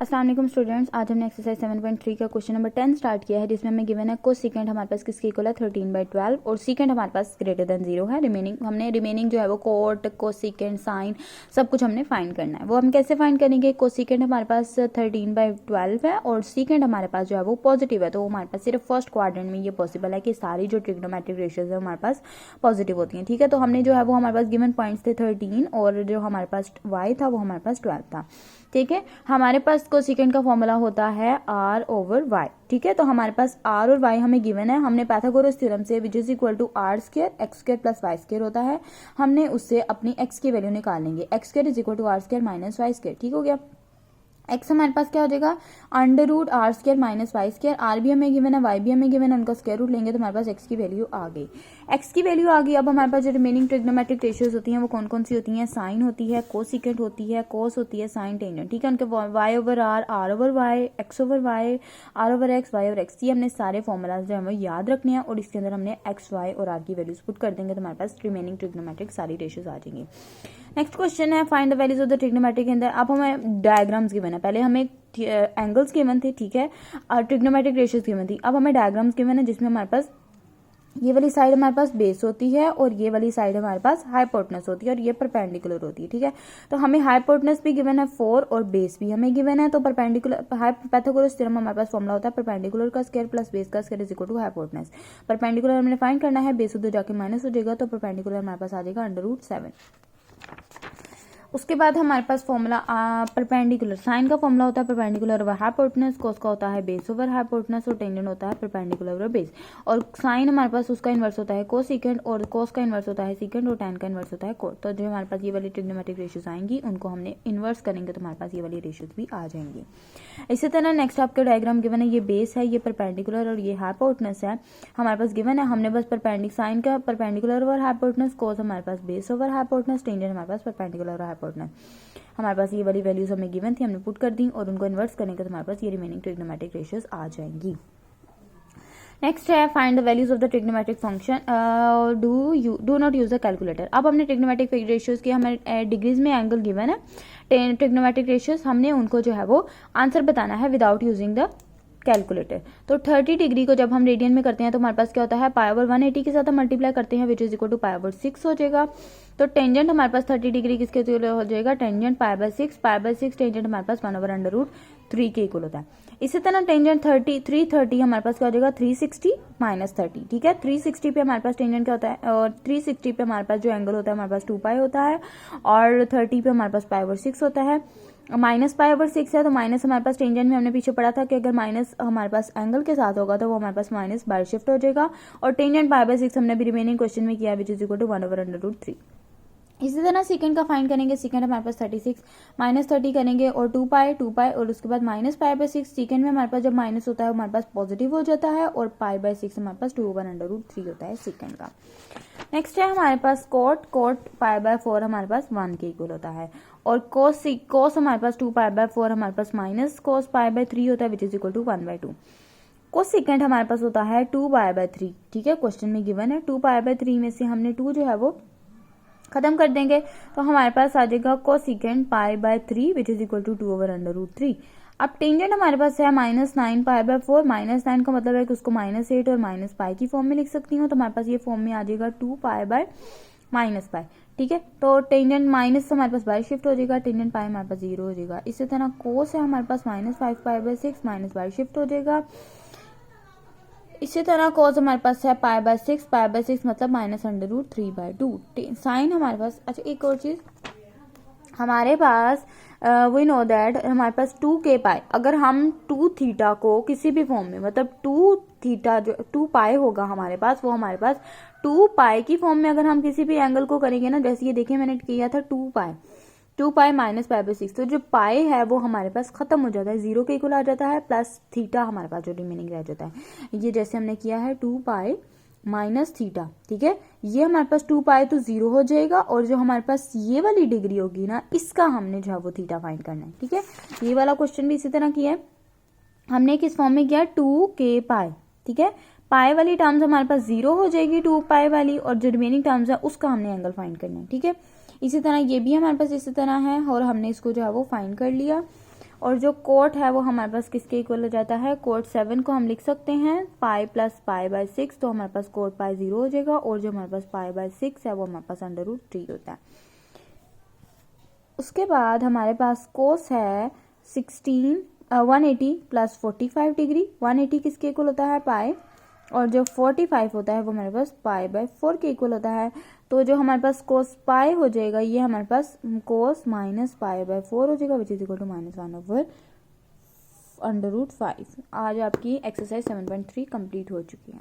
अस्सलाम वालेकुम स्टूडेंट्स, आज हमने एक्सरसाइज 7.3 का क्वेश्चन नंबर 10 स्टार्ट किया है, जिसमें हमें गिवन है कोसेकेंट हमारे पास किसके इक्वल है 13/12 और सीकेंट हमारे पास ग्रेटर देन 0 है। रिमेनिंग जो है वो कोट, कोसेकेंट, साइन सब कुछ हमने फाइंड करना है। वो हम कैसे फाइंड करेंगे? कोसेकेंट हमारे पास 13/12 है और सीकेंट हमारे पास जो है वो पॉजिटिव है, तो वो हमारे पास सिर्फ फर्स्ट क्वाड्रेंट में ये पॉसिबल है कि सारी जो ट्रिग्नोमेट्रिक रेशियोज है हमारे पास पॉजिटिव होती हैं। ठीक है, तो हमने जो है वो हमारे पास गिवन पॉइंट्स थे 13 और जो हमारे पास y था वो हमारे पास 12 था। ठीक है, हमारे पास कोसेकेंट का फॉर्मूला होता है r/y। ठीक है, तो हमारे पास r और y हमें गिवन है, हमने पाइथागोरस थ्योरम से विच is equal to r² x² + y² होता है, हमने उससे अपनी x की वैल्यू निकालेंगे। x² = r² - y²। ठीक हो गया। x हमारे पास क्या हो जाएगा √r² - y²। r भी हमें गिवन है, y भी हमें गिवन है, उनका स्क्वायर रूट लेंगे तो हमारे पास x की वैल्यू आ गई। x की वैल्यू आ गई। अब हमारे पास जो रिमेनिंग ट्रिग्नोमेट्रिक रेशियोज होती हैं वो कौन कौन सी होती हैं? साइन होती है, कोसेकेंट होती है, कोस होती है, साइन, टेंजेंट। ठीक है, उनके y/r, r/y, x/y, r/x, y/x, ये हमने सारे फॉर्मूलाज जो है वो याद रखने हैं और इसके अंदर हमने x, y और r की वैल्यूज पुट कर देंगे तो हमारे पास रिमेनिंग ट्रिग्नोमेट्रिक सारी रेशियोज आ जाएंगी। नेक्स्ट क्वेश्चन है find the values of the trigonometric in the. अब हमें डायग्राम्स गिवन है, पहले हमें एंगल्स गिवन थे, ठीक है, और ट्रिग्नोमेट्रिक रेशियोज गिवन थी। अब हमें डायग्राम्स गिवन है जिसमें हमारे पास ये वाली साइड हमारे पास बेस होती है और ये वाली साइड हमारे पास हाइपोटेनस होती है और ये परपेंडिकुलर होती है। ठीक है, तो हमें हाइपोटेनस भी गिवन है 4 और बेस भी हमें गिवन है, तो परपेंडिकुलर पाइथागोरस थ्योरम हमारे पास फॉर्मूला होता है परपेंडिकुलर का स्क्वायर प्लस बेस का square is equal to hypotenuse. Perpendicular हमने फाइंड करना है, बेस उधर जाके माइनस हो जाएगा तो परपेंडिकुलर हमारे पास आ जाएगा √7। उसके बाद हमारे पास फॉर्मूला परपेंडिकुलर साइन का फॉर्मूला होता है परपेंडिकुलर ओवर हाइपोटेनस, कोस का होता है बेस ओवर हाइपोटेनस और टेंजेंट होता है परपेंडिकुलर ओवर बेस। और साइन हमारे पास उसका इन्वर्स होता है कोसेकेंट और कोस का इन्वर्स होता है सीकेंट और टैन का इन्वर्स होता है कोट। तो जो हमारे पास ये वाली ट्रिग्नोमेट्रिक रेशियोज आएंगी उनको हमने इन्वर्स करेंगे तो हमारे पास ये वाली रेशियोज भी आ जाएंगी। इसी तरह नेक्स्ट आपके डायग्राम गिवन है, ये बेस है, ये परपेंडिकुलर और ये हाइपोटेनस है हमारे पास गिवन है। हमने बस साइन का परपेंडिकुलर ओवर हाइपोटेनस, कोस हमारे पास बेस ओवर हाइपोटेनस, टेंजेंट हमारे पास परपेंडिकुलर ओवर हाइपोटेनस। हमारे पास ये वाली वैल्यूज हमें गिवन थी, हमने पुट कर दी और उनको इन्वर्स करेंगे तो हमारे पास ये रिमेनिंग ट्रिग्नोमेट्रिक रेशियोज आ जाएंगी। नेक्स्ट है find the values of the trigonometric function, do not use the calculator. अब हमने ट्रिग्नोमेट्रिक रेशियोज की हमें डिग्रीज में एंगल गिवन है, ट्रिग्नोमेट्रिक रेशियोज हमने उनको जो है वो आंसर बताना है विदाउट यूजिंग द कैलकुलेटर। तो 30 डिग्री को जब हम रेडियन में करते हैं तो हमारे पास क्या होता है π/180 के साथ हम मल्टीप्लाई करते हैं विच इज इक्वल टू π/6 हो जाएगा। तो टेंजेंट हमारे पास 30 डिग्री किसके इक्वल हो जाएगा? टेंजेंट π/6 टेंजेंट हमारे पास 1/√3 के इक्वल होता है। इसी तरह टेंजेंट 330 हमारे पास क्या हो जाएगा 360 - 30। ठीक है, 360 पे हमारे पास टेंजेंट क्या होता है और 360 पे हमारे पास जो एंगल होता है हमारे पास 2π होता है और 30 पे हमारे पास π/6 होता है। -π/6 है तो माइनस हमारे पास टेंजेंट में हमने पीछे पढ़ा था कि अगर माइनस हमारे पास एंगल के साथ होगा तो वो हमारे पास माइनस बाय शिफ्ट हो जाएगा और टेंजेंट π/6 हमने भी रिमेनिंग क्वेश्चन में किया विच इज इक्वल टू 1/√3। इसी तरह सीकेंट का फाइंड करेंगे, सीकेंट हमारे पास 36 -30 करेंगे और 2π और उसके बाद -π/6। सीकेंट में हमारे पास जब माइनस होता है हमारे पास पॉजिटिव हो जाता है और π/6 हमारे पास 2/√3 होता है सीकेंट का। नेक्स्ट है हमारे पास कोट π/4 हमारे पास 1 के इक्वल होता है और कोस हमारे पास 2π/4 हमारे पास माइनस कोस π/3 होता है which is equal to 1/2। Cosecant हमारे पास होता है 2π/3। ठीक है, क्वेश्चन में गिवन है 2π/3 में से हमने 2 जो है वो खत्म कर देंगे तो हमारे पास आ जाएगा cosecant π/3 which is equal to 2/√3। अब टेंजेंट हमारे पास है -9 π/4, -9 का मतलब है कि उसको -8 और -π की फॉर्म में लिख सकती हूँ तो हमारे पास ये फॉर्म में आ जाएगा 2π/-π। ठीक है, तो टेंजेंट माइनस हमारे पास बाय शिफ्ट हो जाएगा, टेंजेंट पाई हमारे पास 0 हो जाएगा। इसी तरह कोस है हमारे पास -5π/6 माइनस बाय शिफ्ट हो जाएगा। इसी तरह कोस हमारे पास है π/6 मतलब -√3/2। साइन हमारे पास, अच्छा एक और चीज हमारे पास वी नो दैट हमारे पास 2k π, अगर हम 2θ को किसी भी फॉर्म में मतलब 2θ जो 2π होगा हमारे पास वो हमारे पास 2π की फॉर्म में अगर हम किसी भी एंगल को करेंगे ना, जैसे ये देखिए मैंने किया था 2π -π/6, तो जो पाई है वो हमारे पास खत्म हो जाता है, 0 के इक्वल आ जाता है प्लस थीटा हमारे पास जो रिमेनिंग रह जाता है। ये जैसे हमने किया है 2π -θ। ठीक है, ये हमारे पास 2π तो 0 हो जाएगा और जो हमारे पास ये वाली डिग्री होगी ना इसका हमने जो है वो थीटा फाइंड करना है। ठीक है, ये वाला क्वेश्चन भी इसी तरह किया है, हमने किस फॉर्म में किया 2kπ। ठीक है, पाई वाली टर्म्स हमारे पास 0 हो जाएगी 2π वाली और जो रिमेनिंग टर्म्स है उसका हमने एंगल फाइंड करना है। ठीक है, इसी तरह ये भी हमारे पास इसी तरह है और हमने इसको जो है वो फाइंड कर लिया और जो कोट है वो हमारे पास किसके इक्वल हो जाता है, कोट 7 को हम लिख सकते हैं पाई प्लस पाई बाय 6, तो हमारे पास कोट पाई 0 हो जाएगा और जो हमारे पास पाई बाय 6 है वो हमारे पास √3 होता है। उसके बाद हमारे पास कोस है 180 प्लस 45 डिग्री। 180 किसके इक्वल होता है, पाई, और जो 45 होता है वो हमारे पास पाई बाय 4 के इक्वल होता है। तो जो हमारे पास कोस पाई हो जाएगा ये हमारे पास कोस माइनस पाई बाय 4 हो जाएगा, विच इज इक्वल टू -1/√5। आज आपकी एक्सरसाइज 7.3 कंप्लीट हो चुकी है।